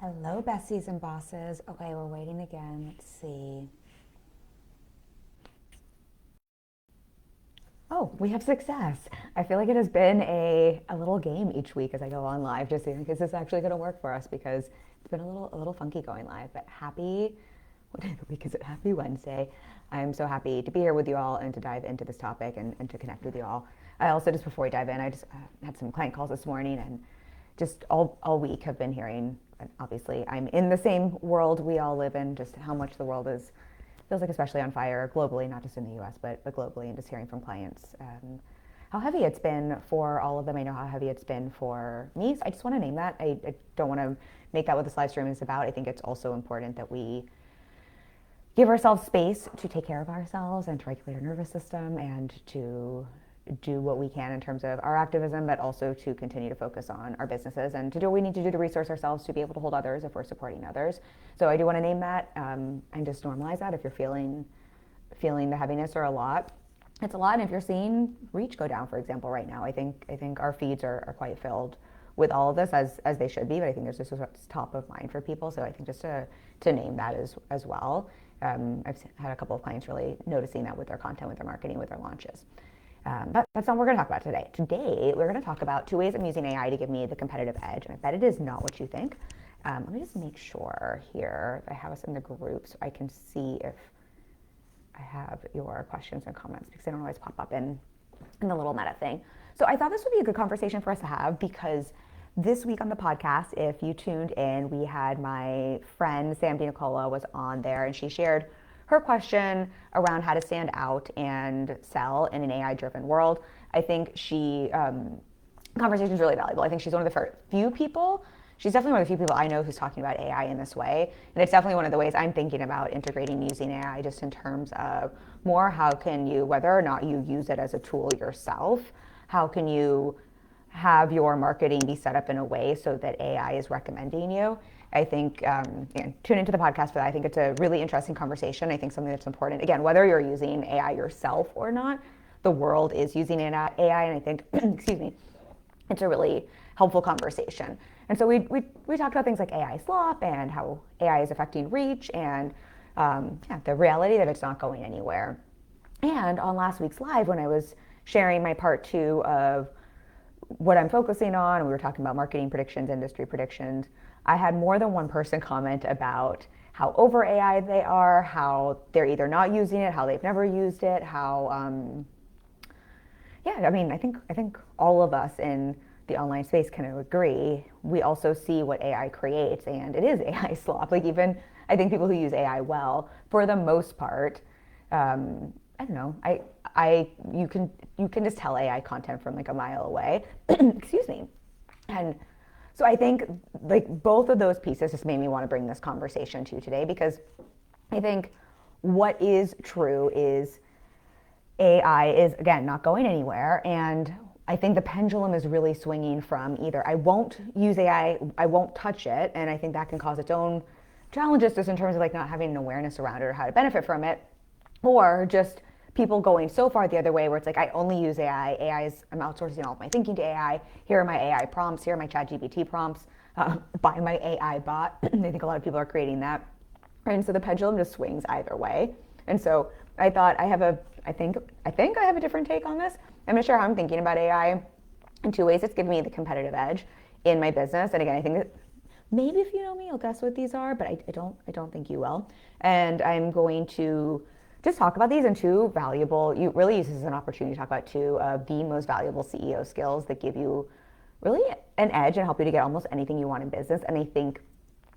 Hello, besties and bosses. Okay, we're waiting again. Let's see. Oh, we have success. I feel like it has been a little game each week as I go on live, just seeing is this actually going to work for us because it's been a little funky going live. But happy, what day of the week is it? Happy Wednesday. I'm so happy to be here with you all and to dive into this topic and to connect with you all. I also, just before we dive in, I just had some client calls this morning and just all week have been hearing, obviously I'm in the same world we all live in, just how much the world is, feels like especially on fire globally, not just in the US, but globally, and just hearing from clients how heavy it's been for all of them. I know how heavy it's been for me. So I just want to name that. I don't want to make that what this live stream is about. I think it's also important that we give ourselves space to take care of ourselves and to regulate our nervous system and to do what we can in terms of our activism, but also to continue to focus on our businesses and to do what we need to do to resource ourselves to be able to hold others if we're supporting others. So I do want to name that and just normalize that. If you're feeling the heaviness or a lot, it's a lot. And if you're seeing reach go down, for example, right now, I think our feeds are quite filled with all of this as they should be. But I think there's just what's top of mind for people. So I think just to name that as well. I've had a couple of clients really noticing that with their content, with their marketing, with their launches. But that's not what we're going to talk about today. Today, we're going to talk about 2 ways I'm using AI to give me the competitive edge. And I bet it is not what you think. Let me just make sure here I have us in the group so I can see if I have your questions and comments because they don't always pop up in the little meta thing. So I thought this would be a good conversation for us to have because this week on the podcast, if you tuned in, we had my friend Sam DiNicola was on there and she shared her question around how to stand out and sell in an AI-driven world. I think conversation is really valuable. I think she's one of the few people, she's definitely one of the few people I know who's talking about AI in this way. And it's definitely one of the ways I'm thinking about integrating using AI just in terms of more how can you, whether or not you use it as a tool yourself, how can you have your marketing be set up in a way so that AI is recommending you. I think, tune into the podcast for that. I think it's a really interesting conversation. I think something that's important, again, whether you're using AI yourself or not, the world is using AI, and I think, excuse me, it's a really helpful conversation. And so we talked about things like AI slop and how AI is affecting reach and the reality that it's not going anywhere. And on last week's live, when I was sharing my part 2 of what I'm focusing on, and we were talking about marketing predictions, industry predictions, I had more than one person comment about how over AI they are, how they're either not using it, how they've never used it, how, I mean, I think all of us in the online space can agree. We also see what AI creates, and it is AI slop. Like even, I think people who use AI well, for the most part, I don't know, you can just tell AI content from like a mile away. Excuse me. And so I think like both of those pieces just made me want to bring this conversation to you today because I think what is true is AI is, again, not going anywhere. And I think the pendulum is really swinging from either I won't use AI, I won't touch it. And I think that can cause its own challenges just in terms of like not having an awareness around it or how to benefit from it. Or just people going so far the other way where it's like I only use AI. I'm outsourcing all of my thinking to AI. Here are my AI prompts. Here are my ChatGPT prompts. Buy my AI bot. I think a lot of people are creating that. And so the pendulum just swings either way. And so I thought I think I have a different take on this. I'm not sure how I'm thinking about AI in 2 ways. It's giving me the competitive edge in my business. And again, I think that maybe if you know me, you'll guess what these are, but I don't think you will. And I'm going to just talk about these and 2 valuable, you really use this as an opportunity to talk about 2 of the most valuable CEO skills that give you really an edge and help you to get almost anything you want in business. And I think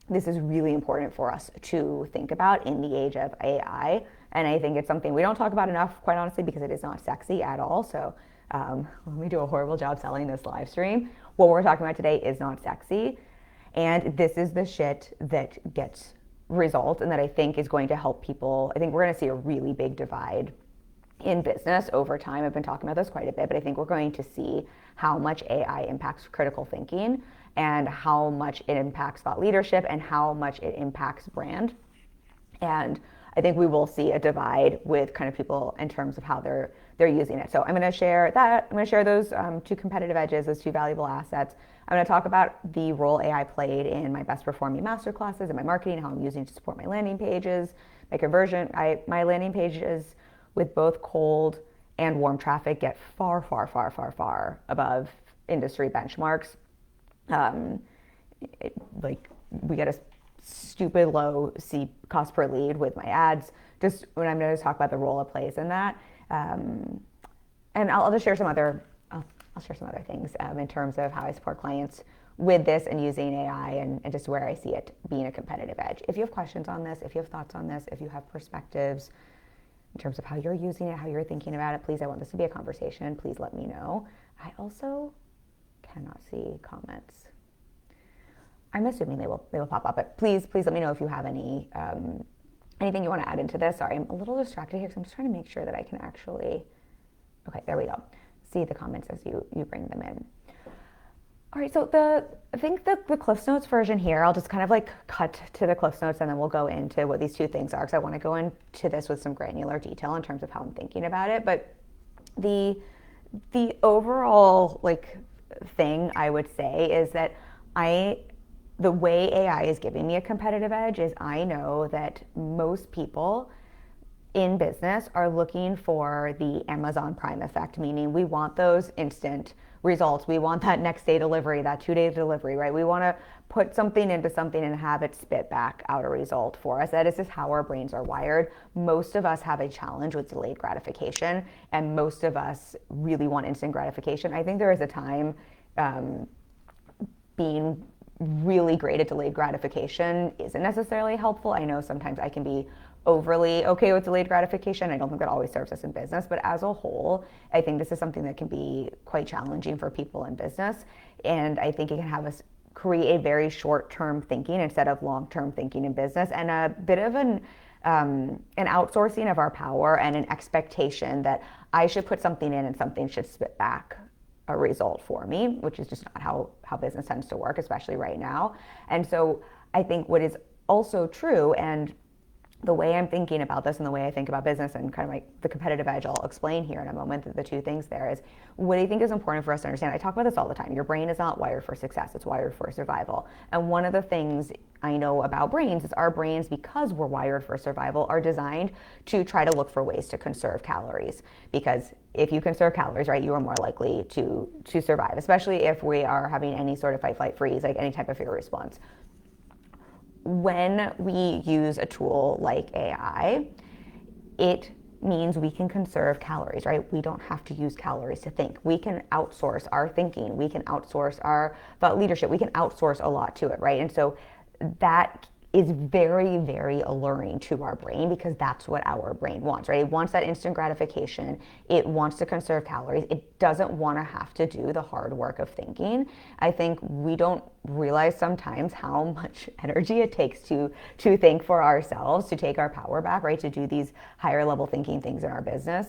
this is really important for us to think about in the age of AI. And I think it's something we don't talk about enough, quite honestly, because it is not sexy at all. So let me do a horrible job selling this live stream. What we're talking about today is not sexy. And this is the shit that gets results and that I think is going to help people. I think we're going to see a really big divide in business over time. I've been talking about this quite a bit, but I think we're going to see how much AI impacts critical thinking and how much it impacts thought leadership and how much it impacts brand. And I think we will see a divide with kind of people in terms of how they're using it. So I'm going to share that. I'm going to share those two competitive edges, those two valuable assets. I'm going to talk about the role AI played in my best performing masterclasses and my marketing, how I'm using it to support my landing pages, my conversion. My landing pages with both cold and warm traffic get far, far, far, far, far above industry benchmarks. Like we get a stupid low cost per lead with my ads. Just when I'm going to talk about the role it plays in that, and I'll just share some other. I'll share some other things in terms of how I support clients with this and using AI and just where I see it being a competitive edge. If you have questions on this, if you have thoughts on this, if you have perspectives in terms of how you're using it, how you're thinking about it, please, I want this to be a conversation. Please let me know. I also cannot see comments. I'm assuming they will pop up, but please let me know if you have any anything you want to add into this. Sorry, I'm a little distracted here because I'm just trying to make sure that I can actually. Okay, there we go. See the comments as you bring them in. All right, so I think the Cliff Notes version here, I'll just kind of like cut to the Cliff Notes and then we'll go into what these two things are because I want to go into this with some granular detail in terms of how I'm thinking about it. But the overall like thing I would say is that the way AI is giving me a competitive edge is I know that most people in business are looking for the Amazon Prime effect, meaning we want those instant results. We want that next day delivery, that 2-day delivery, right? We want to put something into something and have it spit back out a result for us. That is just how our brains are wired. Most of us have a challenge with delayed gratification, and most of us really want instant gratification. I think there is a time being really great at delayed gratification isn't necessarily helpful. I know sometimes I can be overly okay with delayed gratification. I don't think that always serves us in business, but as a whole, I think this is something that can be quite challenging for people in business. And I think it can have us create a very short-term thinking instead of long-term thinking in business, and a bit of an outsourcing of our power and an expectation that I should put something in and something should spit back a result for me, which is just not how business tends to work, especially right now. And so I think what is also true, and the way I'm thinking about this and the way I think about business and kind of like the competitive edge I'll explain here in a moment, the two things there is what I think is important for us to understand. I talk about this all the time. Your brain is not wired for success, it's wired for survival. And one of the things I know about brains is our brains, because we're wired for survival, are designed to try to look for ways to conserve calories. Because if you conserve calories, right, you are more likely to survive, especially if we are having any sort of fight, flight, freeze, like any type of fear response. When we use a tool like AI, it means we can conserve calories, right? We don't have to use calories to think. We can outsource our thinking. We can outsource our thought leadership. We can outsource a lot to it, right? And so that is very, very alluring to our brain because that's what our brain wants, right? It wants that instant gratification. It wants to conserve calories. It doesn't want to have to do the hard work of thinking. I think we don't realize sometimes how much energy it takes to think for ourselves, to take our power back, right? To do these higher level thinking things in our business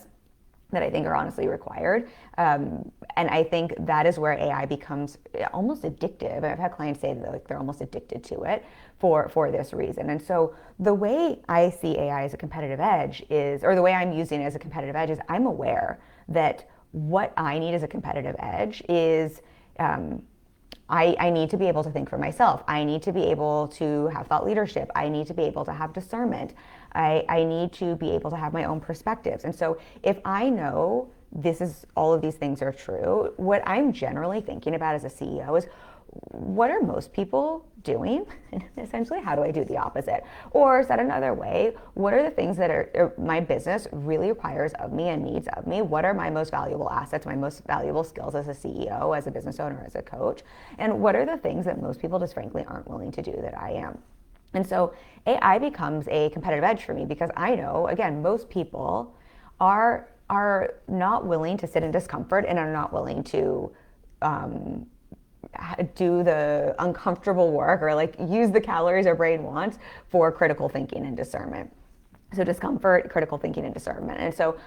that I think are honestly required. And I think that is where AI becomes almost addictive. I've had clients say that like they're almost addicted to it for this reason. And so the way I see AI as a competitive edge is, or the way I'm using it as a competitive edge is I'm aware that what I need as a competitive edge is I need to be able to think for myself. I need to be able to have thought leadership. I need to be able to have discernment. I need to be able to have my own perspectives. And so if I know all of these things are true, what I'm generally thinking about as a CEO is, what are most people doing? And essentially, how do I do the opposite? Or said another way, what are the things that my business really requires of me and needs of me? What are my most valuable assets, my most valuable skills as a CEO, as a business owner, as a coach? And what are the things that most people just frankly aren't willing to do that I am? And so AI becomes a competitive edge for me because I know, again, most people are not willing to sit in discomfort and are not willing to do the uncomfortable work or like use the calories our brain wants for critical thinking and discernment. So discomfort, critical thinking, and discernment. And so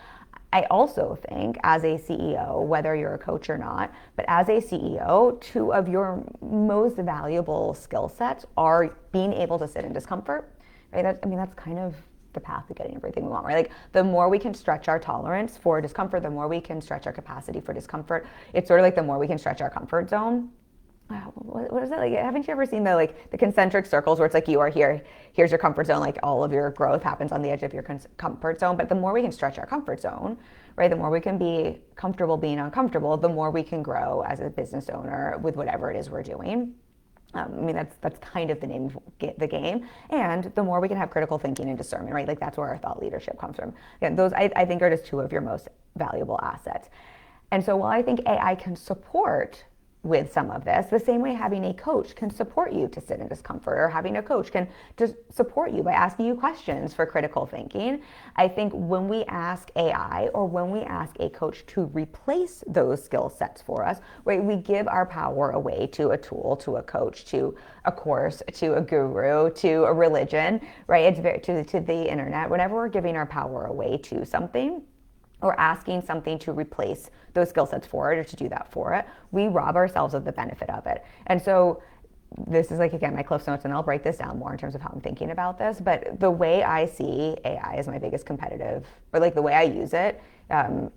I also think as a CEO, whether you're a coach or not, but as a CEO, two of your most valuable skill sets are being able to sit in discomfort, right? That's kind of the path to getting everything we want. Right? Like the more we can stretch our tolerance for discomfort, the more we can stretch our capacity for discomfort. It's sort of like the more we can stretch our comfort zone. What is that like? Haven't you ever seen the concentric circles where it's like you are here, here's your comfort zone, like all of your growth happens on the edge of your comfort zone. But the more we can stretch our comfort zone, right, the more we can be comfortable being uncomfortable, the more we can grow as a business owner with whatever it is we're doing. I mean, that's kind of the name of the game. And the more we can have critical thinking and discernment, right? Like that's where our thought leadership comes from. Again, those I think are just two of your most valuable assets. And so while I think AI can support with some of this, the same way having a coach can support you to sit in discomfort, or having a coach can just support you by asking you questions for critical thinking. I think when we ask AI or when we ask a coach to replace those skill sets for us, right, we give our power away to a tool, to a coach, to a course, to a guru, to a religion, right? It's very, to the internet. Whenever we're giving our power away to something, or asking something to replace those skill sets for it or to do that for it, we rob ourselves of the benefit of it. And so this is like, again, my Cliff Notes, and I'll break this down more in terms of how I'm thinking about this. But the way I see AI as my biggest competitive, or like the way I use it,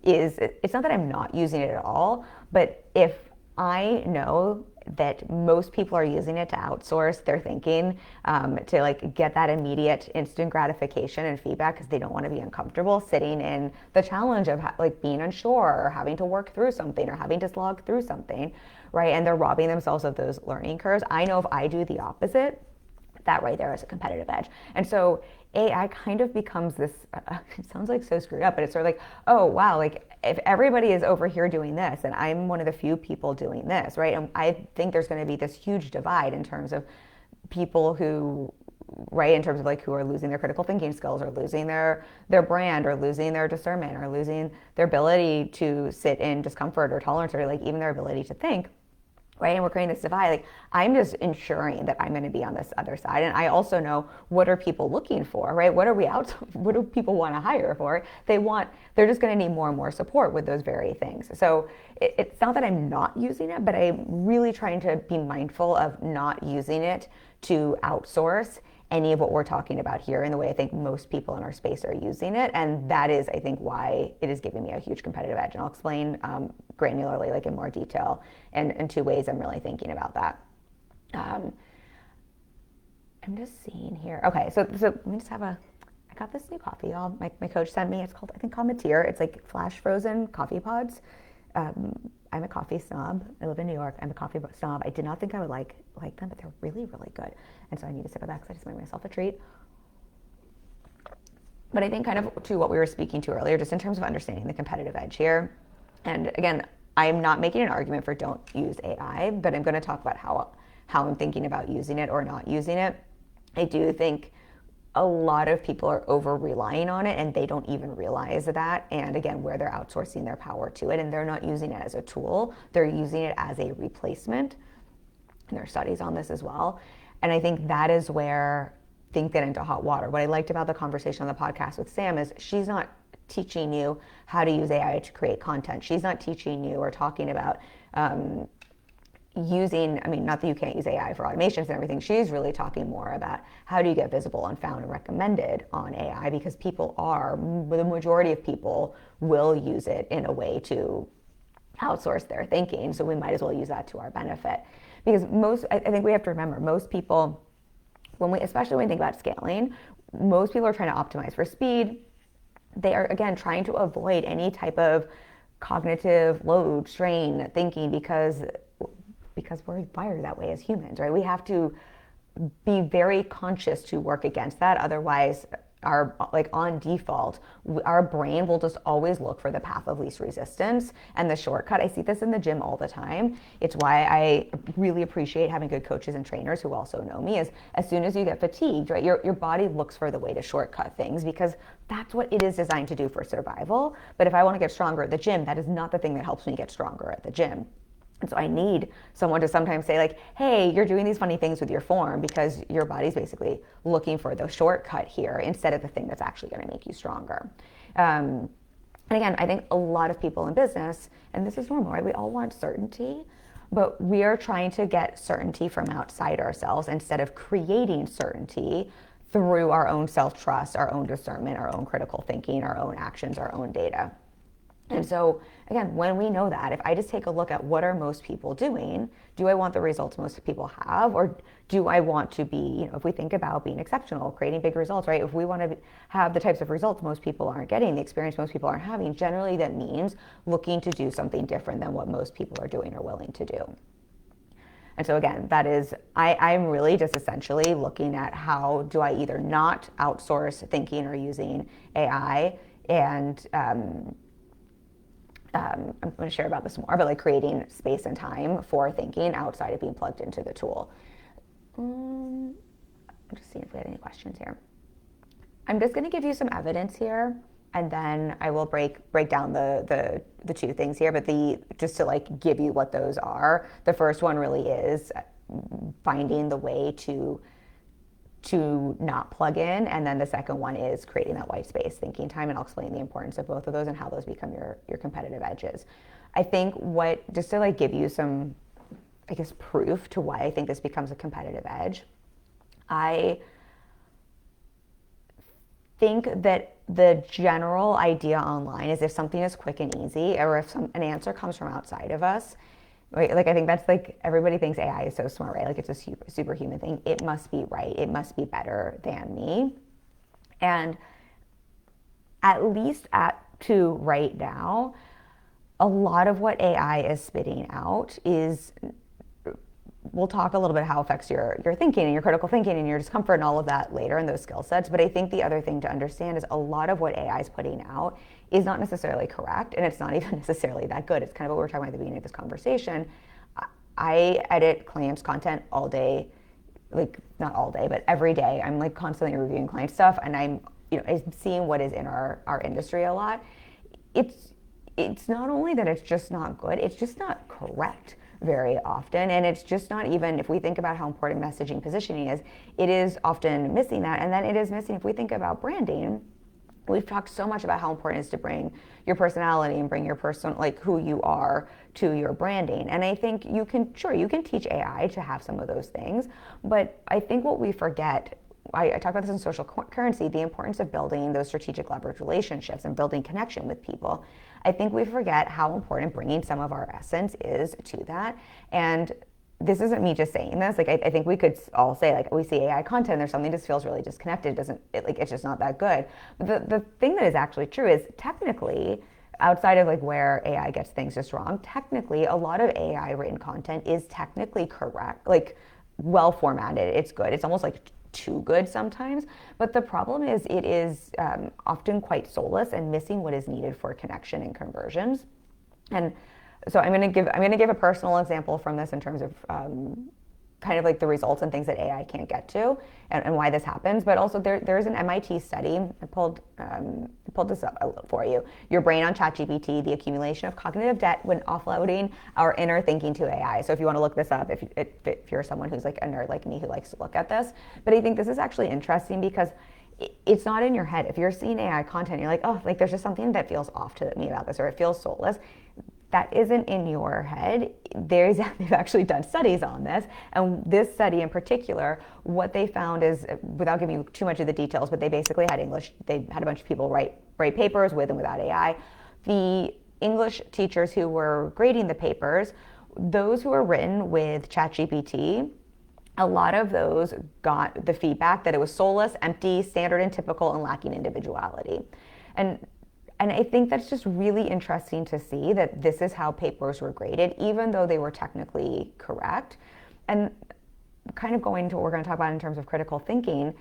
is it's not that I'm not using it at all, but if I know that most people are using it to outsource their thinking, to like get that immediate instant gratification and feedback because they don't want to be uncomfortable sitting in the challenge of like being unsure or having to work through something or having to slog through something, right? And they're robbing themselves of those learning curves. I know if I do the opposite, that right there is a competitive edge. And so AI kind of becomes this, it sounds like so screwed up, but it's sort of like, oh, wow, like if everybody is over here doing this and I'm one of the few people doing this, right? And I think there's going to be this huge divide in terms of people who, right, in terms of like who are losing their critical thinking skills or losing their brand or losing their discernment or losing their ability to sit in discomfort or tolerance or like even their ability to think. Right? And we're creating this divide. Like I'm just ensuring that I'm going to be on this other side. And I also know what are people looking for, right? What do people want to hire for? They're just going to need more and more support with those very things. So it's not that I'm not using it, but I'm really trying to be mindful of not using it to outsource any of what we're talking about here in the way I think most people in our space are using it. And that is, I think, why it is giving me a huge competitive edge. And I'll explain granularly, like in more detail, and in two ways I'm really thinking about that. I'm just seeing here. Okay, so let me just I got this new coffee, y'all. My coach sent me. It's called, I think, Cometeer. It's like flash frozen coffee pods. I'm a coffee snob. I live in New York. I'm a coffee snob. I did not think I would like them, but they're really, really good. And so I need to sip it back because I just made myself a treat. But I think kind of to what we were speaking to earlier, just in terms of understanding the competitive edge here. And again, I'm not making an argument for don't use AI, but I'm going to talk about how I'm thinking about using it or not using it. I do think a lot of people are over relying on it and they don't even realize that. And again, where they're outsourcing their power to it and they're not using it as a tool, they're using it as a replacement. And there are studies on this as well. And I think that is where things get into hot water. What I liked about the conversation on the podcast with Sam is she's not teaching you how to use AI to create content. She's not teaching you or talking about not that you can't use AI for automations and everything. She's really talking more about how do you get visible and found and recommended on AI, because the majority of people will use it in a way to outsource their thinking. So we might as well use that to our benefit. Because I think we have to remember, most people, especially when we think about scaling, most people are trying to optimize for speed. They are, again, trying to avoid any type of cognitive load, strain, thinking, because we're wired that way as humans, right? We have to be very conscious to work against that. Otherwise, on default, our brain will just always look for the path of least resistance and the shortcut. I see this in the gym all the time. It's why I really appreciate having good coaches and trainers who also know me. Is as soon as you get fatigued, right, your body looks for the way to shortcut things because that's what it is designed to do for survival. But if I want to get stronger at the gym, that is not the thing that helps me get stronger at the gym. And so I need someone to sometimes say like, hey, you're doing these funny things with your form because your body's basically looking for the shortcut here instead of the thing that's actually going to make you stronger. And again, I think a lot of people in business, and this is normal, right? We all want certainty, but we are trying to get certainty from outside ourselves instead of creating certainty through our own self-trust, our own discernment, our own critical thinking, our own actions, our own data. And so, again, when we know that, if I just take a look at what are most people doing, do I want the results most people have, or do I want to be, if we think about being exceptional, creating big results, right? If we want to have the types of results most people aren't getting, the experience most people aren't having, generally that means looking to do something different than what most people are doing or willing to do. And so again, that is, I'm really just essentially looking at how do I either not outsource thinking or using AI, and I'm going to share about this more, but like creating space and time for thinking outside of being plugged into the tool. I'm just seeing if we had any questions here. I'm just going to give you some evidence here, and then I will break down the two things here, but just to like give you what those are. The first one really is finding the way to not plug in, and then the second one is creating that white space thinking time, and I'll explain the importance of both of those and how those become your competitive edges. I think just to like give you some, I guess, proof to why I think this becomes a competitive edge, I think that the general idea online is if something is quick and easy, or if an answer comes from outside of us, right? Like I think that's like, everybody thinks AI is so smart, right? Like it's a superhuman thing. It must be right. It must be better than me. And at least to right now, a lot of what AI is spitting out is, we'll talk a little bit how it affects your thinking and your critical thinking and your discomfort and all of that later in those skill sets. But I think the other thing to understand is a lot of what AI is putting out is not necessarily correct, and it's not even necessarily that good. It's kind of what we were talking about at the beginning of this conversation. I edit clients' content all day, like not all day, but every day. I'm like constantly reviewing client stuff, and I'm seeing what is in our industry a lot. It's not only that it's just not good, it's just not correct very often, and it's just not even, if we think about how important messaging positioning is, it is often missing that. And then it is missing, if we think about branding, we've talked so much about how important it is to bring your personality and bring your person, like who you are, to your branding. And I think you can teach AI to have some of those things, but I think what we forget, I talk about this in social currency, the importance of building those strategic leverage relationships and building connection with people. I think we forget how important bringing some of our essence is to that. And this isn't me just saying this. Like I think we could all say, like, we see AI content, there's something that just feels really disconnected. It's just not that good. But the thing that is actually true is, technically, outside of like where AI gets things just wrong, technically a lot of AI written content is technically correct, like well formatted. It's good. It's almost like too good sometimes, but the problem is it is often quite soulless and missing what is needed for connection and conversions. And so I'm going to give a personal example from this in terms of kind of like the results and things that AI can't get to, and why this happens. But also there is an MIT study. I pulled this up for you. Your brain on ChatGPT: the accumulation of cognitive debt when offloading our inner thinking to AI. So if you want to look this up, if you're someone who's like a nerd like me who likes to look at this, but I think this is actually interesting because it's not in your head. If you're seeing AI content, you're like, oh, like there's just something that feels off to me about this, or it feels soulless. That isn't in your head. They've actually done studies on this, and this study in particular, what they found is, without giving you too much of the details, but they basically had they had a bunch of people write papers with and without AI. The English teachers who were grading the papers, those who were written with ChatGPT, a lot of those got the feedback that it was soulless, empty, standard and typical, and lacking individuality. And I think that's just really interesting to see that this is how papers were graded, even though they were technically correct. And kind of going to what we're going to talk about in terms of critical thinking,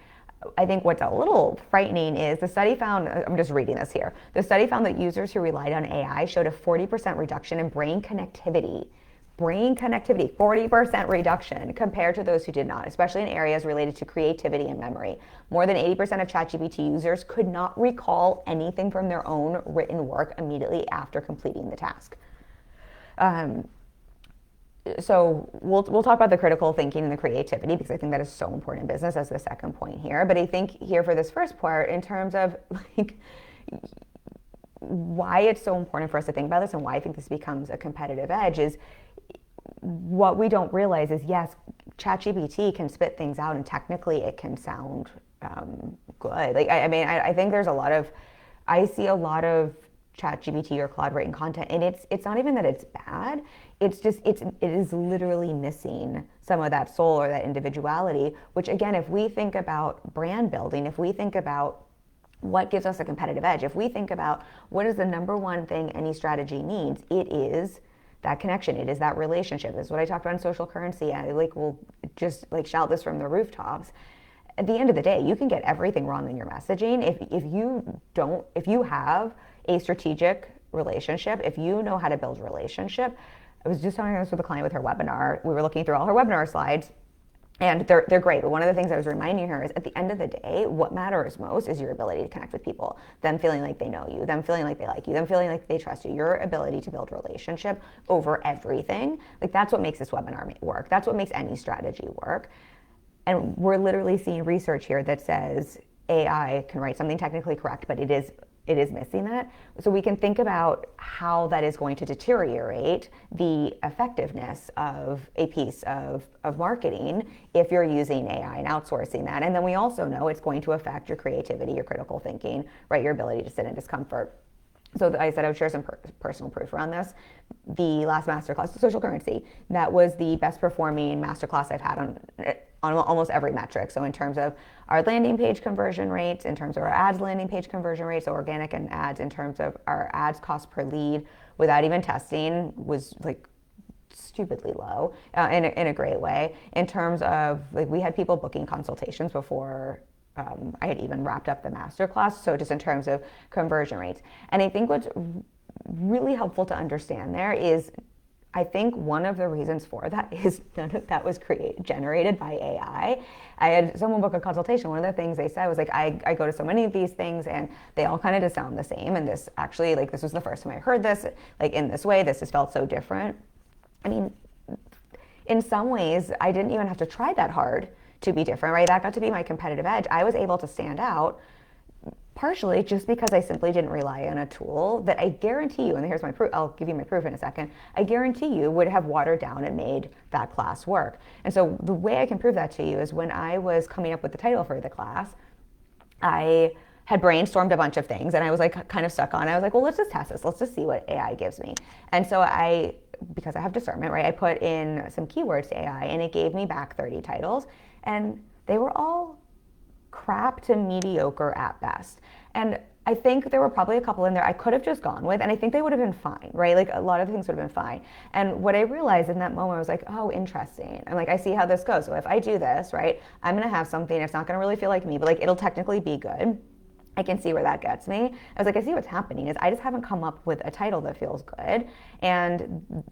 I think what's a little frightening is the study found, I'm just reading this here, the study found that users who relied on AI showed a 40% reduction in brain connectivity, 40% reduction compared to those who did not, especially in areas related to creativity and memory. More than 80% of ChatGPT users could not recall anything from their own written work immediately after completing the task. So we'll talk about the critical thinking and the creativity, because I think that is so important in business as the second point here. But I think here for this first part, in terms of like why it's so important for us to think about this and why I think this becomes a competitive edge, is what we don't realize is, yes, ChatGPT can spit things out, and technically it can sound good. Like, I mean, I think there's a lot of, I see a lot of ChatGPT or Claude written content, and it's not even that it's bad. It's just it is literally missing some of that soul or that individuality. Which, again, if we think about brand building, if we think about what gives us a competitive edge, if we think about what is the number one thing any strategy needs, it is that connection. It is that relationship. This is what I talked about in Social Currency. I will just shout this from the rooftops. At the end of the day, you can get everything wrong in your messaging if you have a strategic relationship, if you know how to build relationship. I was just talking this with a client with her webinar. We were looking through all her webinar slides, and they're great. But one of the things I was reminding her is, at the end of the day, what matters most is your ability to connect with people, them feeling like they know you, them feeling like they like you, them feeling like they trust you, your ability to build relationship over everything. That's what makes this webinar work. That's what makes any strategy work. And we're literally seeing research here that says AI can write something technically correct, but it is missing that. So we can think about how that is going to deteriorate the effectiveness of a piece of marketing if you're using AI and outsourcing that. And then we also know it's going to affect your creativity, your critical thinking, right? Your ability to sit in discomfort. So I said I would share some personal proof around this. The last masterclass, Social Currency, that was the best performing masterclass I've had on almost every metric. So in terms of our landing page conversion rates, in terms of our ads landing page conversion rates, so organic and ads, in terms of our ads cost per lead without even testing, was stupidly low in a great way. In terms of, we had people booking consultations before I had even wrapped up the masterclass. So just in terms of conversion rates. And I think what's really helpful to understand there is, I think one of the reasons for that is none of that was generated by AI. I had someone book a consultation. One of the things they said was I go to so many of these things and they all kind of just sound the same. And this actually, this was the first time I heard this, in this way, this has felt so different. I mean, in some ways, I didn't even have to try that hard to be different, right? That got to be my competitive edge. I was able to stand out partially just because I simply didn't rely on a tool that I guarantee you, and here's my proof, I'll give you my proof in a second, I guarantee you would have watered down and made that class work. And so the way I can prove that to you is, when I was coming up with the title for the class, I had brainstormed a bunch of things and I was kind of stuck on it. I was like, well, let's just test this. Let's just see what AI gives me. And so because I have discernment, right, I put in some keywords to AI and it gave me back 30 titles. And they were all crap to mediocre at best. And I think there were probably a couple in there I could have just gone with, and I think they would have been fine, right? A lot of things would have been fine. And what I realized in that moment, I was like, oh, interesting. I'm I see how this goes. So if I do this, right, I'm going to have something, it's not going to really feel like me, but it'll technically be good. I can see where that gets me. I was I see what's happening is I just haven't come up with a title that feels good. And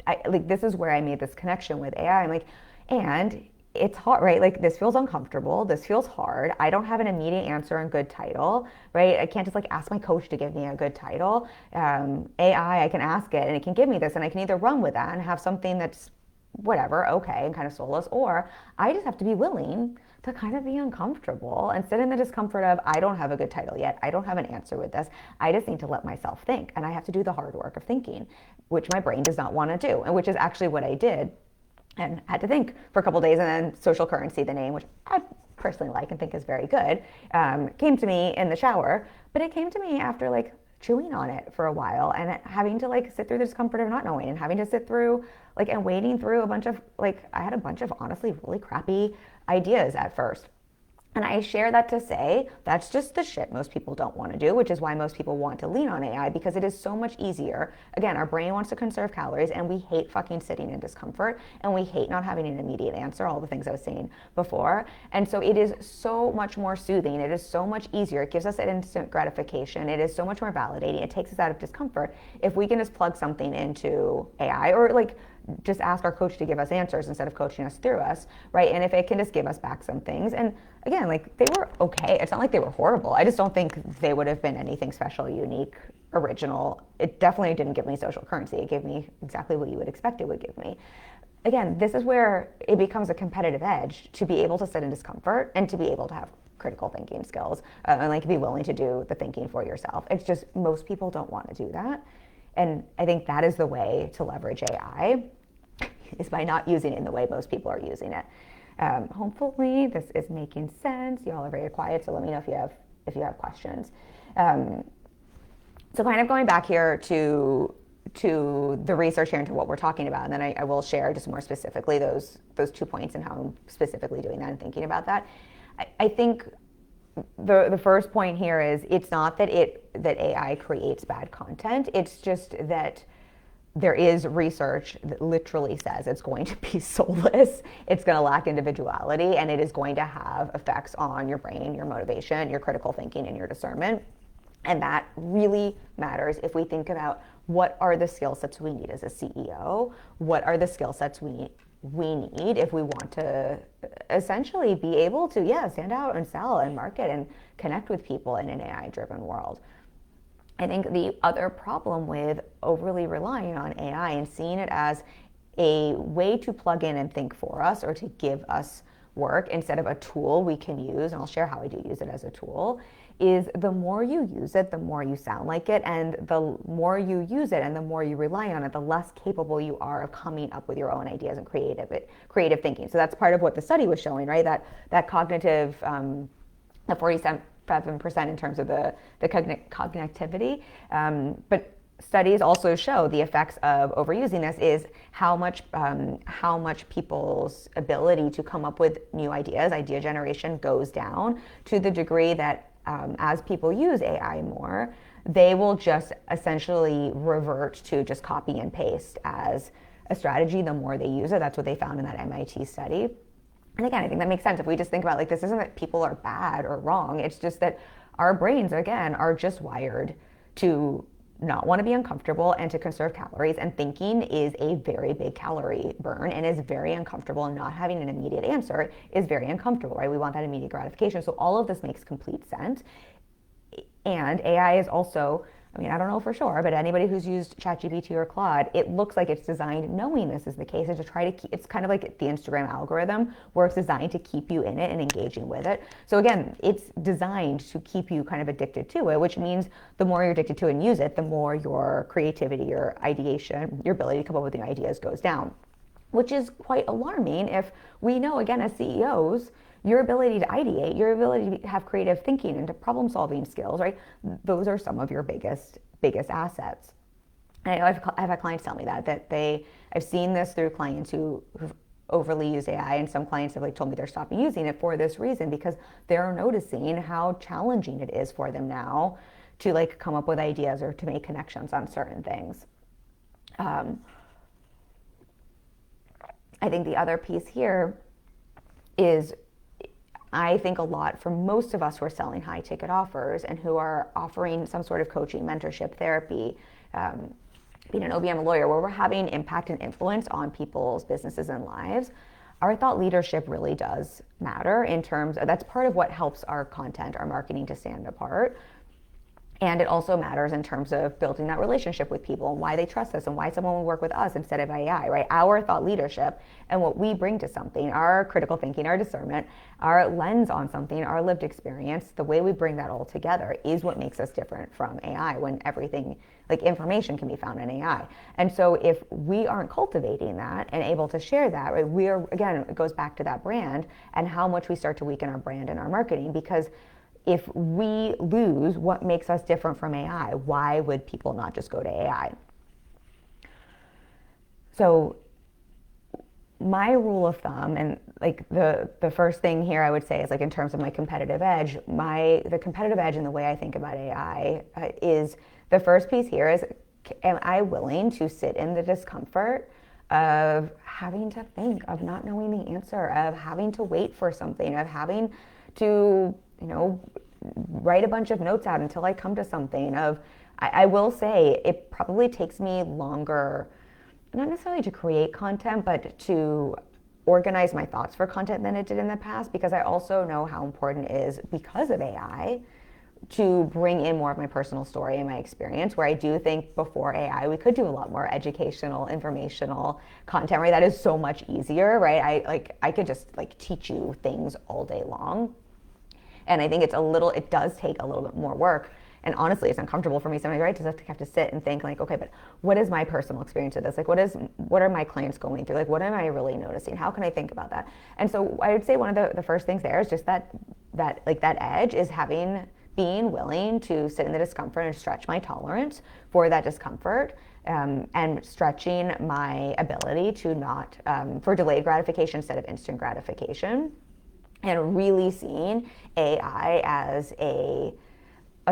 this is where I made this connection with AI. I'm and it's hard, right? This feels uncomfortable. This feels hard. I don't have an immediate answer and good title, right? I can't just ask my coach to give me a good title. AI, I can ask it and it can give me this, and I can either run with that and have something that's whatever, okay, and kind of soulless, or I just have to be willing to kind of be uncomfortable and sit in the discomfort of, I don't have a good title yet. I don't have an answer with this. I just need to let myself think, and I have to do the hard work of thinking, which my brain does not want to do, and which is actually what I did. And had to think for a couple of days, and then Social Currency, the name, which I personally like and think is very good, came to me in the shower. But it came to me after chewing on it for a while and having to sit through the discomfort of not knowing, and having to sit through and wading through a bunch of I had a bunch of honestly really crappy ideas at first. And I share that to say that's just the shit most people don't want to do, which is why most people want to lean on AI, because it is so much easier. Again, our brain wants to conserve calories, and we hate fucking sitting in discomfort, and we hate not having an immediate answer, all the things I was saying before. And so it is so much more soothing. It is so much easier. It gives us an instant gratification. It is so much more validating. It takes us out of discomfort if we can just plug something into AI, or just ask our coach to give us answers instead of coaching us through us, right? And if it can just give us back some things. And again, they were okay. It's not like they were horrible. I just don't think they would have been anything special, unique, original. It definitely didn't give me Social Currency. It gave me exactly what you would expect it would give me. Again, this is where it becomes a competitive edge to be able to sit in discomfort and to be able to have critical thinking skills and be willing to do the thinking for yourself. It's just most people don't want to do that. And I think that is the way to leverage AI. is by not using it in the way most people are using it. Hopefully this is making sense. You all are very quiet, so let me know if you have questions. So kind of going back here to the research here, into what we're talking about, and then I will share just more specifically those 2 points and how I'm specifically doing that and thinking about that. I think the first point here is, it's not that AI creates bad content. It's just that there is research that literally says it's going to be soulless, it's going to lack individuality, and it is going to have effects on your brain, your motivation, your critical thinking, and your discernment. And that really matters if we think about what are the skill sets we need as a CEO, what are the skill sets we need if we want to essentially be able to, stand out and sell and market and connect with people in an AI-driven world. I think the other problem with overly relying on AI and seeing it as a way to plug in and think for us, or to give us work instead of a tool we can use, and I'll share how I do use it as a tool, is the more you use it, the more you sound like it, and the more you use it and the more you rely on it, the less capable you are of coming up with your own ideas and creative thinking. So that's part of what the study was showing, right? That cognitive, the 47% in terms of the cognitivity, but studies also show the effects of overusing this is how much people's ability to come up with new ideas, idea generation, goes down, to the degree that as people use AI more, they will just essentially revert to just copy and paste as a strategy the more they use it. That's what they found in that MIT study. And again, I think that makes sense. If we just think about, like, this isn't that people are bad or wrong, it's just that our brains, again, are just wired to not want to be uncomfortable and to conserve calories, and thinking is a very big calorie burn and is very uncomfortable, and not having an immediate answer is very uncomfortable, right? We want that immediate gratification. So all of this makes complete sense. And AI is also, I mean, I don't know for sure, but anybody who's used ChatGPT or Claude, it looks like it's designed knowing this is the case, and to try to keep, it's kind of like the Instagram algorithm, where it's designed to keep you in it and engaging with it. So again, it's designed to keep you kind of addicted to it, which means the more you're addicted to it and use it, the more your creativity, your ideation, your ability to come up with new ideas goes down, which is quite alarming if we know, again, as CEOs, your ability to ideate, your ability to have creative thinking and to problem-solving skills, right? Those are some of your biggest assets. And I've had clients tell me that I've seen this through clients who've overly used AI, and some clients have told me they're stopping using it for this reason, because they're noticing how challenging it is for them now to come up with ideas or to make connections on certain things. I think the other piece here is, I think a lot for most of us who are selling high ticket offers and who are offering some sort of coaching, mentorship, therapy, being an OBM lawyer, where we're having impact and influence on people's businesses and lives, our thought leadership really does matter in terms of, that's part of what helps our content, our marketing to stand apart. And it also matters in terms of building that relationship with people and why they trust us and why someone will work with us instead of AI, right? Our thought leadership and what we bring to something, our critical thinking, our discernment, our lens on something, our lived experience, the way we bring that all together is what makes us different from AI, when everything, information, can be found in AI. And so if we aren't cultivating that and able to share that, right, we are, again, it goes back to that brand and how much we start to weaken our brand and our marketing, because if we lose what makes us different from AI, why would people not just go to AI? So my rule of thumb, and the first thing here I would say is, in terms of my competitive edge, the competitive edge and the way I think about AI is, the first piece here is, am I willing to sit in the discomfort of having to think, of not knowing the answer, of having to wait for something, of having to write a bunch of notes out until I come to something. I will say it probably takes me longer, not necessarily to create content, but to organize my thoughts for content than it did in the past, because I also know how important it is, because of AI, to bring in more of my personal story and my experience, where I do think before AI we could do a lot more educational, informational content, right? That is so much easier, right? I could just teach you things all day long. And I think it does take a little bit more work and honestly, it's uncomfortable for me sometimes, right? To have to sit and think like, okay, but what is my personal experience of this? Like, what are my clients going through? Like, what am I really noticing? How can I think about that? And so I would say one of the first things there is just that edge is being willing to sit in the discomfort and stretch my tolerance for that discomfort, and stretching my ability to not, for delayed gratification instead of instant gratification, and really seeing AI as a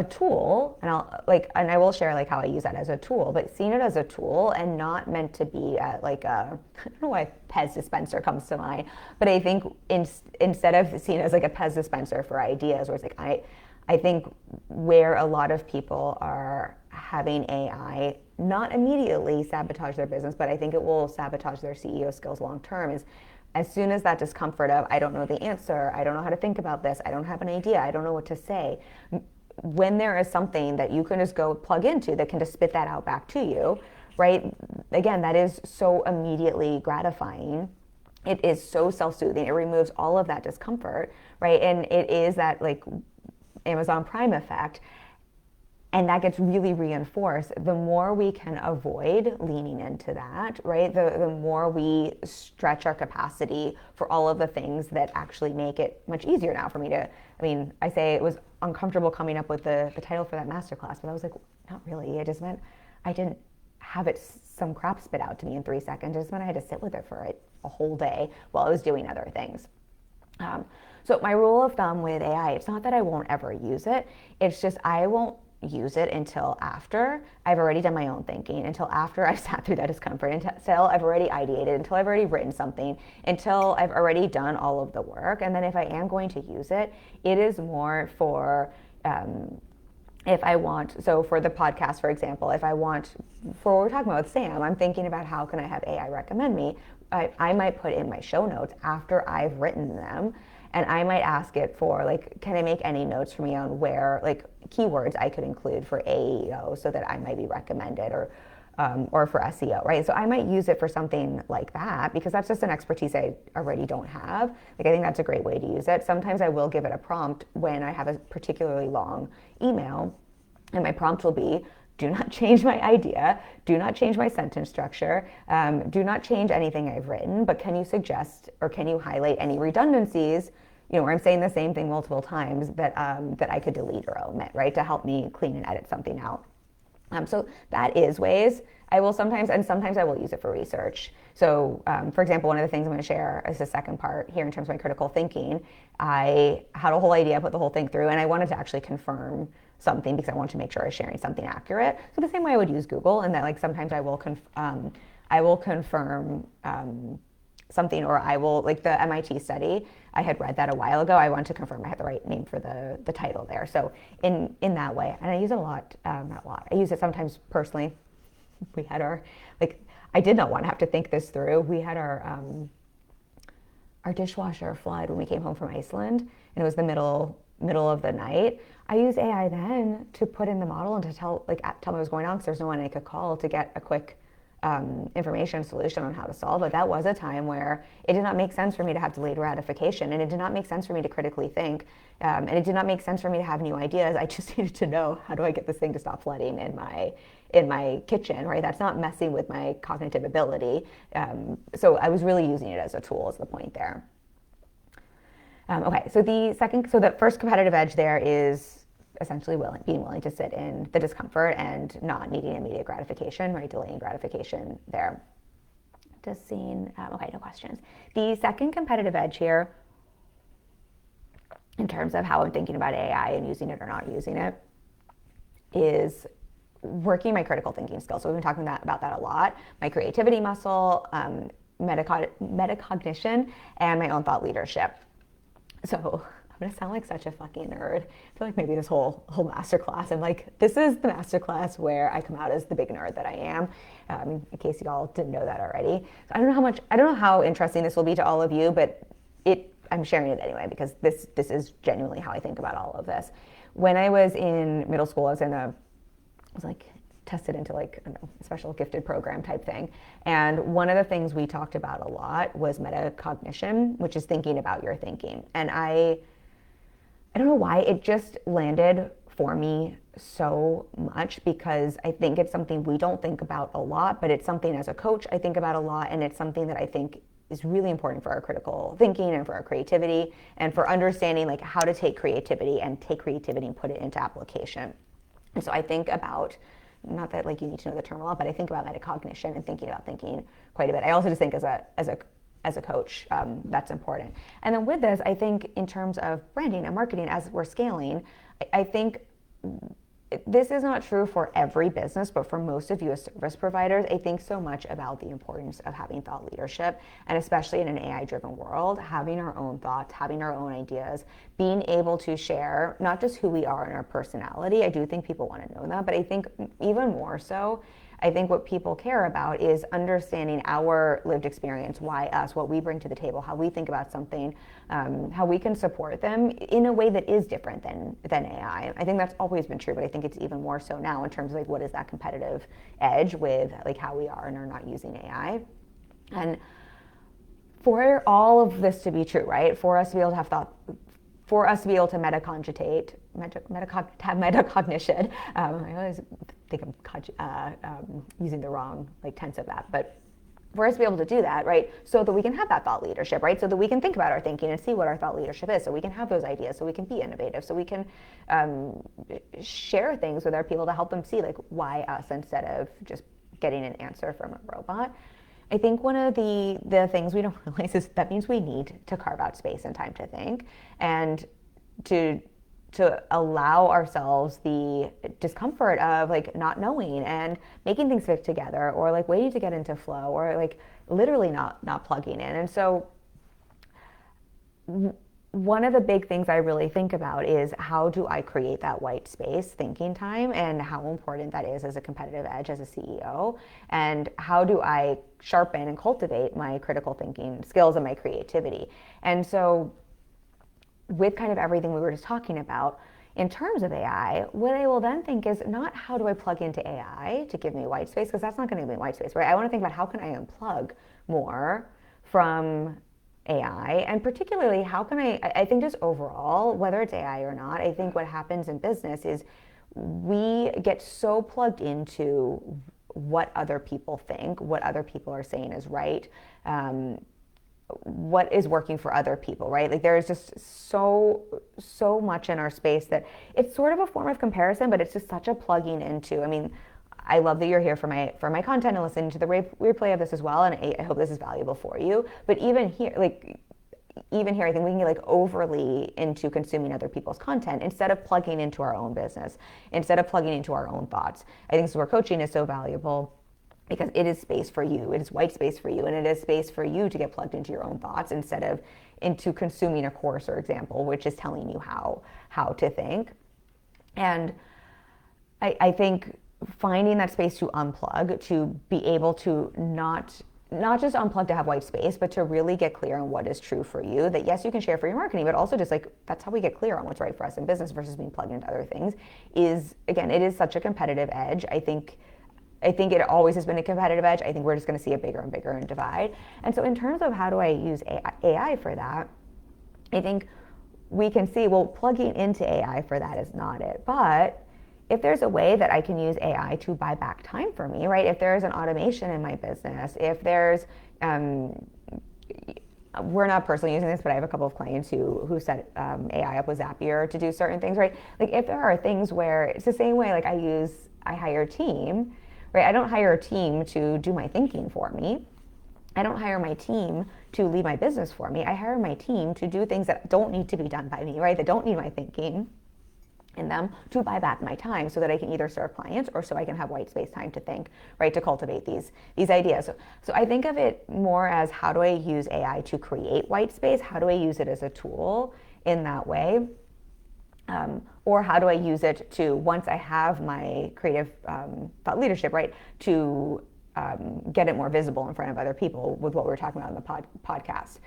tool, and I will share like how I use that as a tool, but seeing it as a tool and not meant to be like a, I don't know why Pez dispenser comes to mind, but I think instead of seeing it as like a Pez dispenser for ideas, where it's like I think where a lot of people are having AI not immediately sabotage their business, but I think it will sabotage their CEO skills long term, is as soon as that discomfort of, I don't know the answer, I don't know how to think about this, I don't have an idea, I don't know what to say, when there is something that you can just go plug into that can just spit that out back to you, right? Again, that is so immediately gratifying. It is so self-soothing. It removes all of that discomfort, right? And it is that like Amazon Prime effect. And that gets really reinforced. The more we can avoid leaning into that, right? The more we stretch our capacity for all of the things that actually make it much easier now for me to, I mean, I say it was uncomfortable coming up with the title for that masterclass, but I was like, not really. It just meant I didn't have it some crap spit out to me in 3 seconds. It just meant I had to sit with it for a whole day while I was doing other things. So my rule of thumb with AI, it's not that I won't ever use it. It's just I won't use it until after I've already done my own thinking, until after I've sat through that discomfort, until I've already ideated, until I've already written something, until I've already done all of the work. And then if I am going to use it, it is more for if I want, so for the podcast, for example, if I want, for what we're talking about with Sam, I'm thinking about how can I have AI recommend me. I might put in my show notes after I've written them, and I might ask it for like, can I make any notes for me on where, like, keywords I could include for AEO so that I might be recommended, or for SEO, right? So I might use it for something like that because that's just an expertise I already don't have. Like, I think that's a great way to use it. Sometimes I will give it a prompt when I have a particularly long email, and my prompt will be, do not change my idea, do not change my sentence structure, do not change anything I've written, but can you suggest or can you highlight any redundancies, you know, where I'm saying the same thing multiple times that I could delete or omit, right, to help me clean and edit something out. So that is ways I will sometimes I will use it for research. So for example, one of the things I'm going to share is the second part here in terms of my critical thinking. I had a whole idea, put the whole thing through, and I wanted to actually confirm something because I want to make sure I was sharing something accurate. So the same way I would use Google, and that like sometimes I will confirm something, or I will, like the MIT study, I had read that a while ago. I wanted to confirm I had the right name for the title there. So in that way, and I use it a lot, not a lot. I use it sometimes personally. We had I did not want to have to think this through. We had our dishwasher flood when we came home from Iceland, and it was the middle of the night. I used AI then to put in the model and to tell me what was going on, because there's no one I could call to get a quick information solution on how to solve it. That was a time where it did not make sense for me to have delayed gratification, and it did not make sense for me to critically think, and it did not make sense for me to have new ideas. I just needed to know, how do I get this thing to stop flooding in my kitchen, right? That's not messing with my cognitive ability. So I was really using it as a tool, is the point there. Okay, so the first competitive edge there is essentially being willing to sit in the discomfort and not needing immediate gratification, right? Delaying gratification there. Just seeing, okay, no questions. The second competitive edge here, in terms of how I'm thinking about AI and using it or not using it, is working my critical thinking skills. So we've been talking about that a lot. My creativity muscle, metacognition, and my own thought leadership. So I'm gonna sound like such a fucking nerd. I feel like maybe this whole masterclass, I'm like, this is the masterclass where I come out as the big nerd that I am. In case y'all didn't know that already. So I don't know how interesting this will be to all of you, but I'm sharing it anyway because this is genuinely how I think about all of this. When I was in middle school, I was tested into I don't know, a special gifted program type thing. And one of the things we talked about a lot was metacognition, which is thinking about your thinking. And I don't know why, it just landed for me so much because I think it's something we don't think about a lot, but it's something as a coach I think about a lot, and it's something that I think is really important for our critical thinking and for our creativity and for understanding like how to take creativity and put it into application. And so I think about, not that like you need to know the term a lot, but I think about metacognition and thinking about thinking quite a bit. I also just think as a coach, that's important. And then with this, I think in terms of branding and marketing as we're scaling, I think this is not true for every business, but for most of you as service providers, I think so much about the importance of having thought leadership, and especially in an AI-driven world, having our own thoughts, having our own ideas, being able to share not just who we are and our personality. I do think people want to know that, but I think even more so, I think what people care about is understanding our lived experience, why us, what we bring to the table, how we think about something, how we can support them in a way that is different than AI. I think that's always been true, but I think it's even more so now in terms of like what is that competitive edge with like how we are and are not using AI. And for all of this to be true, right? For us to be able to have thought, for us to be able to have metacognition. I always think I'm using the wrong like tense of that, but for us to be able to do that, right, so that we can have that thought leadership, right, so that we can think about our thinking and see what our thought leadership is, so we can have those ideas, so we can be innovative, so we can share things with our people to help them see like why us instead of just getting an answer from a robot. I think one of the things we don't realize is that means we need to carve out space and time to think and to allow ourselves the discomfort of like not knowing and making things fit together, or like waiting to get into flow, or like literally not plugging in. And so one of the big things I really think about is how do I create that white space thinking time, and how important that is as a competitive edge as a CEO, and how do I sharpen and cultivate my critical thinking skills and my creativity. And so with kind of everything we were just talking about in terms of AI, what I will then think is not how do I plug into AI to give me white space, because that's not going to give me white space, right? I want to think about how can I unplug more from AI, and particularly how can I think just overall, whether it's AI or not, I think what happens in business is we get so plugged into what other people think, what other people are saying is right, what is working for other people, right? Like there is just so much in our space that it's sort of a form of comparison, but it's just such a plugging into. I mean, I love that you're here for my content and listening to the replay of this as well, and I hope this is valuable for you. But even here, I think we can get like overly into consuming other people's content instead of plugging into our own business, instead of plugging into our own thoughts. I think this is where coaching is so valuable, because it is space for you, it is white space for you, and it is space for you to get plugged into your own thoughts instead of into consuming a course or example, which is telling you how to think. And I think finding that space to unplug, to be able to not just unplug to have white space, but to really get clear on what is true for you, that yes, you can share for your marketing, but also just like, that's how we get clear on what's right for us in business versus being plugged into other things, is, again, it is such a competitive edge. I think it always has been a competitive edge. I think we're just going to see it bigger and bigger and divide. And so in terms of how do I use AI for that, I think we can see, well, plugging into AI for that is not it. But if there's a way that I can use AI to buy back time for me, right? If there's an automation in my business, if there's, we're not personally using this, but I have a couple of clients who set AI up with Zapier to do certain things, right? Like if there are things where it's the same way, like I hire a team, right? I don't hire a team to do my thinking for me. I don't hire my team to lead my business for me. I hire my team to do things that don't need to be done by me, right? That don't need my thinking in them, to buy back my time so that I can either serve clients or so I can have white space time to think, right? To cultivate these ideas. So I think of it more as, how do I use AI to create white space? How do I use it as a tool in that way? Or how do I use it to, once I have my creative thought leadership, right, to get it more visible in front of other people with what we were talking about in the podcast.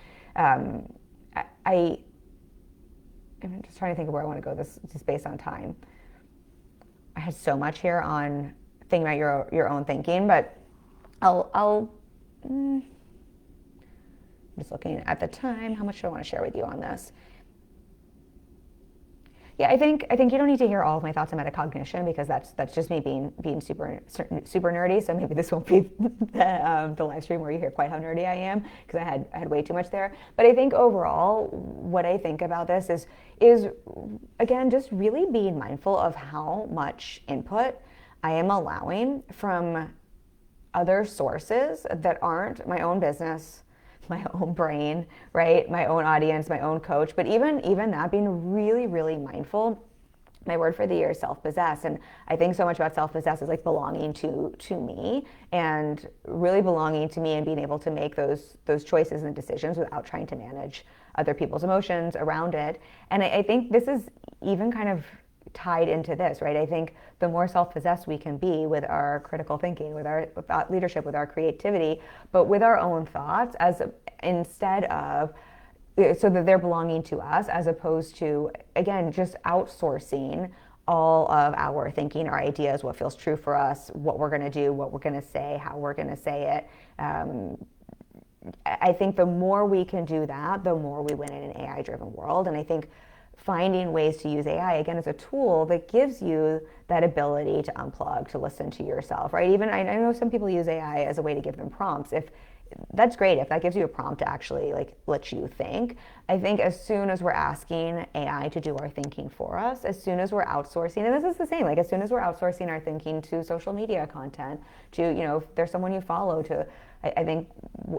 I'm just trying to think of where I want to go this just based on time. I had so much here on thinking about your own thinking, but I'm just looking at the time. How much do I want to share with you on this? Yeah, I think you don't need to hear all of my thoughts on metacognition because that's just me being super nerdy. So maybe this won't be the live stream where you hear quite how nerdy I am because I had way too much there. But I think overall, what I think about this is again just really being mindful of how much input I am allowing from other sources that aren't my own business, my own brain, right? My own audience, my own coach. But even that, being really, really mindful. My word for the year is self-possessed, and I think so much about self-possessed is like belonging to me and really belonging to me and being able to make those choices and decisions without trying to manage other people's emotions around it. And I think this is even kind of tied into this, right? I think the more self-possessed we can be with our critical thinking, with our thought leadership, with our creativity, but with our own thoughts, as instead of so that they're belonging to us, as opposed to again just outsourcing all of our thinking, our ideas, what feels true for us, what we're going to do, what we're going to say, how we're going to say it. I think the more we can do that, the more we win in an AI-driven world. And I think finding ways to use AI again as a tool that gives you that ability to unplug, to listen to yourself, right? Even I know some people use AI as a way to give them prompts. If that's great, if that gives you a prompt to actually like let you think. I think as soon as we're asking AI to do our thinking for us, as soon as we're outsourcing, and this is the same, like as soon as we're outsourcing our thinking to social media content, to if there's someone you follow, to I think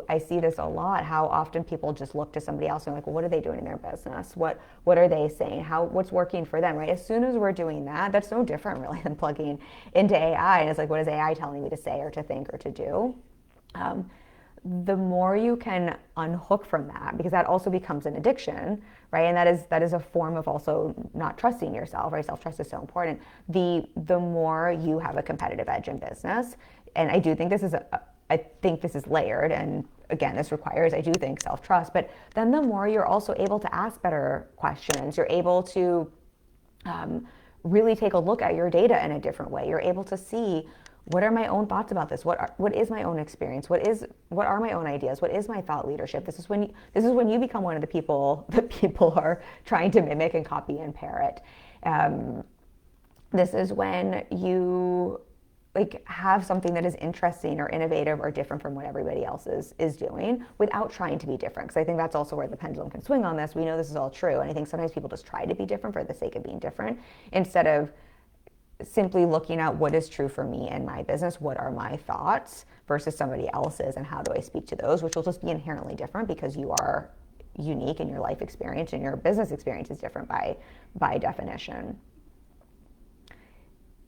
I see this a lot, how often people just look to somebody else and like, well, what are they doing in their business? What are they saying? What's working for them, right? As soon as we're doing that, that's no different really than plugging into AI. And it's like, what is AI telling me to say or to think or to do? The more you can unhook from that, because that also becomes an addiction, right? And that is a form of also not trusting yourself, right? Self-trust is so important. The more you have a competitive edge in business, and I do think I think this is layered, and again, this requires, I do think, self-trust, but then the more you're also able to ask better questions, you're able to really take a look at your data in a different way. You're able to see, what are my own thoughts about this? What is my own experience? What are my own ideas? What is my thought leadership? This is when you become one of the people that people are trying to mimic and copy and parrot. This is when you like have something that is interesting or innovative or different from what everybody else is doing without trying to be different. Because I think that's also where the pendulum can swing on this. We know this is all true, and I think sometimes people just try to be different for the sake of being different instead of simply looking at what is true for me and my business, what are my thoughts versus somebody else's, and how do I speak to those, which will just be inherently different because you are unique in your life experience and your business experience is different by definition.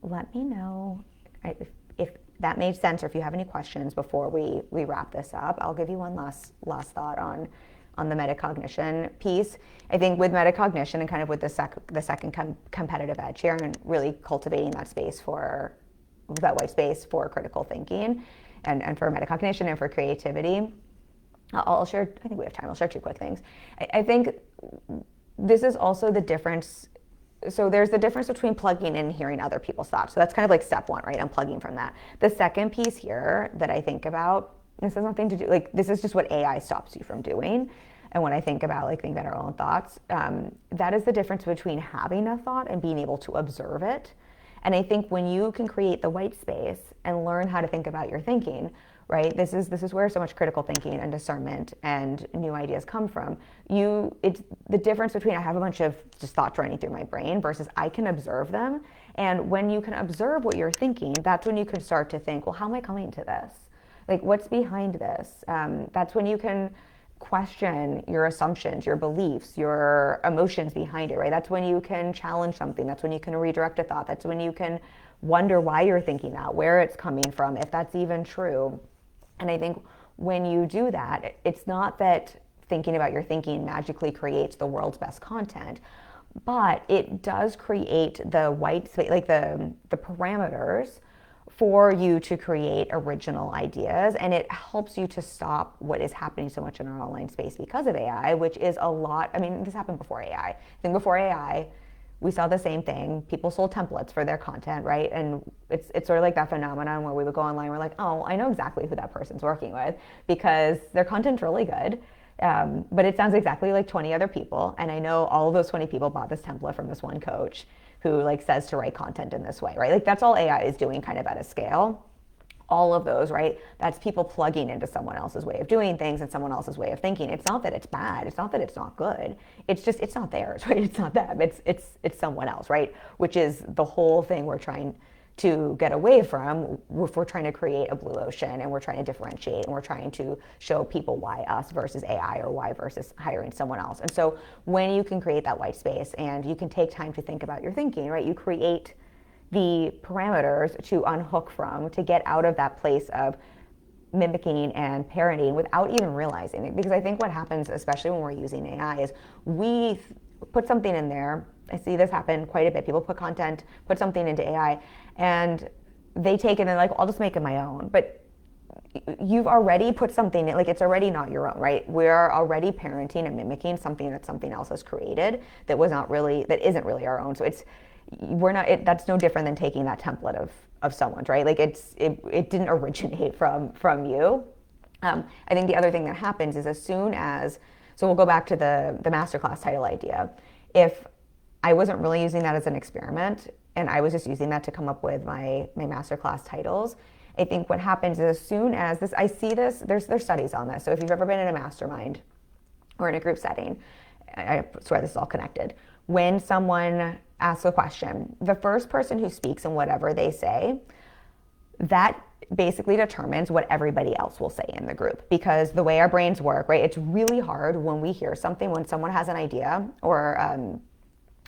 Let me know if that made sense or if you have any questions before we wrap this up. I'll give you one last thought on the metacognition piece. I think with metacognition and kind of with the second competitive edge here and really cultivating that white space for critical thinking and for metacognition and for creativity, I'll share, I think we have time, I'll share two quick things. I think this is also the difference. So there's the difference between plugging in and hearing other people's thoughts. So that's kind of like step one, right? Unplugging from that. The second piece here that I think about, this has nothing to do, like this is just what AI stops you from doing. And when I think about like thinking about our own thoughts, that is the difference between having a thought and being able to observe it. And I think when you can create the white space and learn how to think about your thinking, right? This is where so much critical thinking and discernment and new ideas come from. It's the difference between I have a bunch of just thoughts running through my brain versus I can observe them. And when you can observe what you're thinking, that's when you can start to think, well, how am I coming to this? Like, what's behind this? That's when you can question your assumptions, your beliefs, your emotions behind it, right? That's when you can challenge something. That's when you can redirect a thought. That's when you can wonder why you're thinking that, where it's coming from, if that's even true. And I think when you do that, it's not that thinking about your thinking magically creates the world's best content, but it does create the white space, like the parameters for you to create original ideas. And it helps you to stop what is happening so much in our online space because of AI, which is a lot. I mean, this happened before AI. I think before AI, we saw the same thing. People sold templates for their content, right? And it's sort of like that phenomenon where we would go online, we're like, oh, I know exactly who that person's working with because their content's really good. But it sounds exactly like 20 other people. And I know all of those 20 people bought this template from this one coach who like says to write content in this way, right? Like that's all AI is doing kind of at a scale. All of those, right? That's people plugging into someone else's way of doing things and someone else's way of thinking. It's not that it's bad. It's not that it's not good. It's just, it's not theirs, right? It's not them. It's someone else, right? Which is the whole thing we're trying to get away from if we're trying to create a blue ocean and we're trying to differentiate and we're trying to show people why us versus AI or why versus hiring someone else. And so when you can create that white space and you can take time to think about your thinking, right? You create the parameters to unhook from, to get out of that place of mimicking and parenting without even realizing it. Because I think what happens, especially when we're using AI, is we put something in there. I see this happen quite a bit. People put content, put something into AI, and they take it and they're like, I'll just make it my own. But you've already put something, like it's already not your own, right? We're already parenting and mimicking something that something else has created that was not really, that isn't really our own. So that's no different than taking that template of someone's, right? Like it didn't originate from you. I think the other thing that happens is as soon as, so we'll go back to the masterclass title idea. If I wasn't really using that as an experiment and I was just using that to come up with my masterclass titles, I think what happens is as soon as this, I see this, there's studies on this. So if you've ever been in a mastermind or in a group setting, I swear this is all connected. When someone asks a question, the first person who speaks and whatever they say, that basically determines what everybody else will say in the group. Because the way our brains work, right, it's really hard when we hear something, when someone has an idea or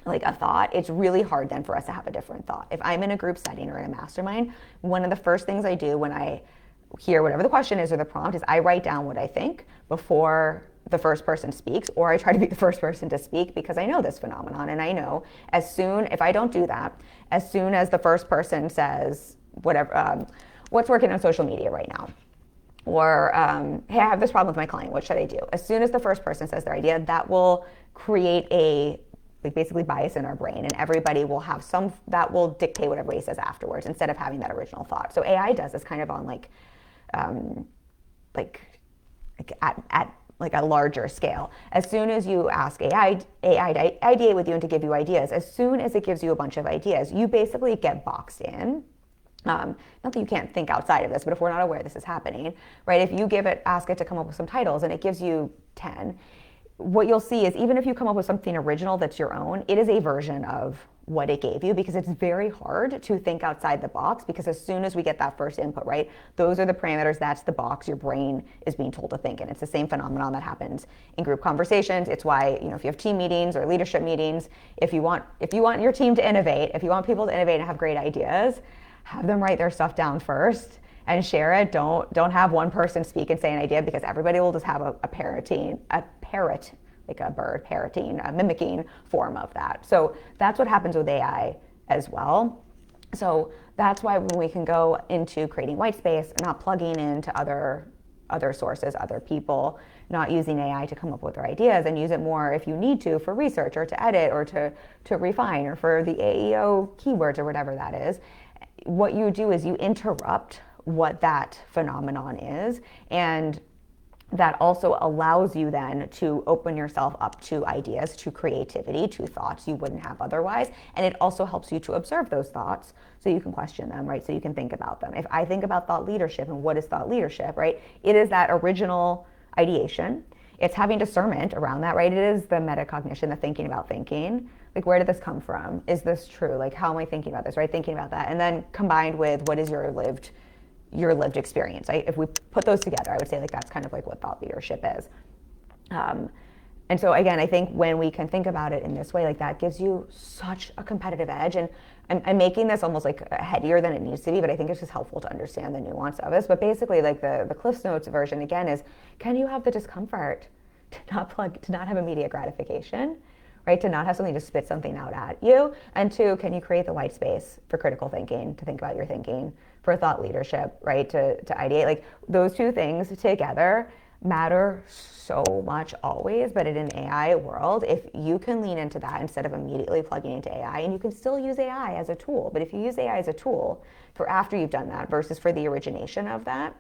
like a thought, it's really hard then for us to have a different thought. If I'm in a group setting or in a mastermind, one of the first things I do when I hear whatever the question is or the prompt is I write down what I think before the first person speaks, or I try to be the first person to speak because I know this phenomenon. And I know if I don't do that, as soon as the first person says whatever, what's working on social media right now? Or, hey, I have this problem with my client, what should I do? As soon as the first person says their idea, that will create basically bias in our brain, and everybody will have that will dictate what everybody says afterwards instead of having that original thought. So AI does this kind of on at a larger scale. As soon as you ask AI to ideate with you and to give you ideas, as soon as it gives you a bunch of ideas, you basically get boxed in. Not that you can't think outside of this, but if we're not aware this is happening, right? If you ask it to come up with some titles and it gives you 10, what you'll see is even if you come up with something original that's your own, it is a version of what it gave you, because it's very hard to think outside the box, because as soon as we get that first input, right, those are the parameters, that's the box your brain is being told to think in. It's the same phenomenon that happens in group conversations. It's why, if you have team meetings or leadership meetings, if you want your team to innovate, if you want people to innovate and have great ideas, have them write their stuff down first and share it. Don't have one person speak and say an idea, because everybody will just have a parrot, like a bird parroting, a mimicking form of that. So that's what happens with AI as well. So that's why when we can go into creating white space, not plugging into other sources, other people, not using AI to come up with their ideas, and use it more if you need to for research or to edit or to refine or for the AEO keywords or whatever that is. What you do is you interrupt what that phenomenon is, and that also allows you then to open yourself up to ideas, to creativity, to thoughts you wouldn't have otherwise. And it also helps you to observe those thoughts so you can question them, right? So you can think about them. If I think about thought leadership and what is thought leadership, right? It is that original ideation. It's having discernment around that, right? It is the metacognition, the thinking about thinking. Like, where did this come from? Is this true? Like, how am I thinking about this, right? Thinking about that. And then combined with what is your lived experience, right? If we put those together, I would say that's kind of like what thought leadership is. And so again, I think when we can think about it in this way, that gives you such a competitive edge. And I'm making this almost headier than it needs to be, but I think it's just helpful to understand the nuance of this. But basically, the Cliff's Notes version again is, can you have the discomfort to not have immediate gratification, right? To not have something to spit something out at you. And two, can you create the white space for critical thinking, to think about your thinking, for thought leadership, right? To ideate. Those two things together matter so much always, but in an AI world, if you can lean into that instead of immediately plugging into AI, and you can still use AI as a tool, but if you use AI as a tool for after you've done that versus for the origination of that,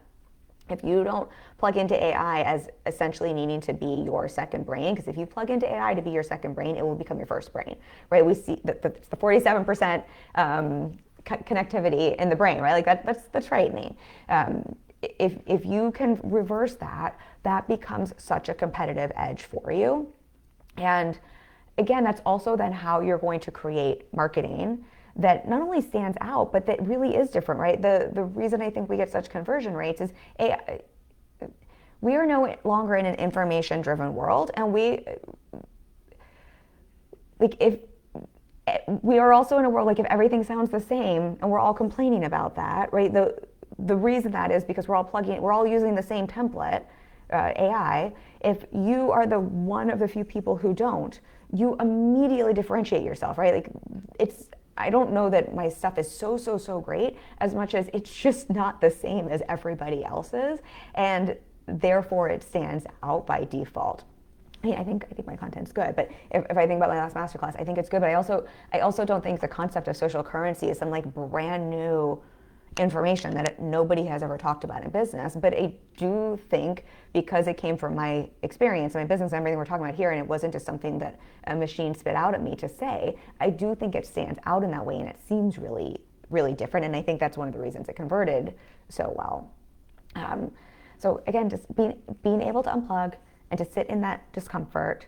If you don't plug into AI as essentially needing to be your second brain, because if you plug into AI to be your second brain, it will become your first brain, right? We see the 47% connectivity in the brain, right? Like that's frightening. If you can reverse that, that becomes such a competitive edge for you. And again, that's also then how you're going to create marketing that not only stands out, but that really is different, right? The reason I think we get such conversion rates is we are no longer in an information-driven world, and if we are also in a world like if everything sounds the same and we're all complaining about that, right? The reason that is because we're all using the same template, AI. If you are the one of the few people who don't, you immediately differentiate yourself, right? Like I don't know that my stuff is so great as much as it's just not the same as everybody else's, and therefore it stands out by default. I think my content's good, but if I think about my last masterclass, I think it's good, but I also don't think the concept of social currency is some like brand new information that nobody has ever talked about in business. But I do think, because it came from my experience and my business and everything we're talking about here, and it wasn't just something that a machine spit out at me to say, I do think it stands out in that way, and it seems really, really different. And I think that's one of the reasons it converted so well. So again, just being able to unplug and to sit in that discomfort,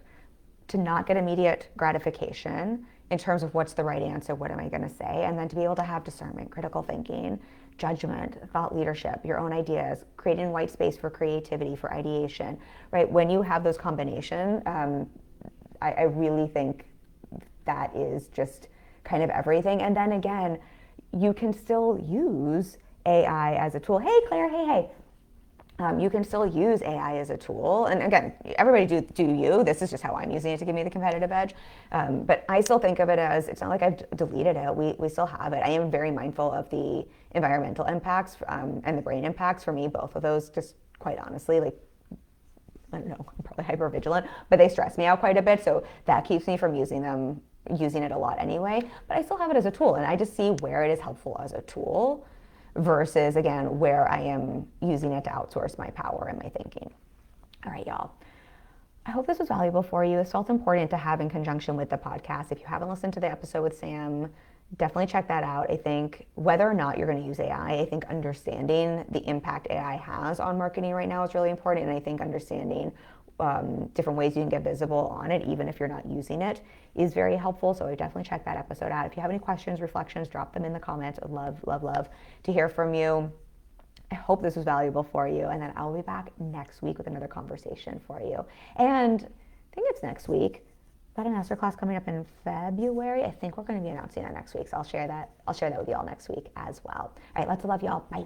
to not get immediate gratification in terms of what's the right answer, what am I going to say, and then to be able to have discernment, critical thinking, judgment, thought leadership, your own ideas, creating white space for creativity, for ideation, right? When you have those combinations, I really think that is just kind of everything. And then again, you can still use AI as a tool. Hey, Claire, hey. You can still use AI as a tool. And again, everybody do you. This is just how I'm using it to give me the competitive edge. But I still think of it as, it's not like I've deleted it. We still have it. I am very mindful of the environmental impacts and the brain impacts for me, both of those, just quite honestly, like, I don't know, I'm probably hypervigilant, but they stress me out quite a bit. So that keeps me from using it a lot anyway. But I still have it as a tool, and I just see where it is helpful as a tool versus, again, where I am using it to outsource my power and my thinking. All right, y'all. I hope this was valuable for you. This felt important to have in conjunction with the podcast. If you haven't listened to the episode with Sam, definitely check that out. I think whether or not you're going to use AI, I think understanding the impact AI has on marketing right now is really important. And I think understanding different ways you can get visible on it, even if you're not using it, is very helpful. So I definitely check that episode out. If you have any questions, reflections, drop them in the comments. I'd love to hear from you. I hope this was valuable for you. And then I'll be back next week with another conversation for you. And I think it's next week. I've got a masterclass coming up in February. I think we're going to be announcing that next week. So I'll share that with you all next week as well. All right, lots of love, y'all. Bye.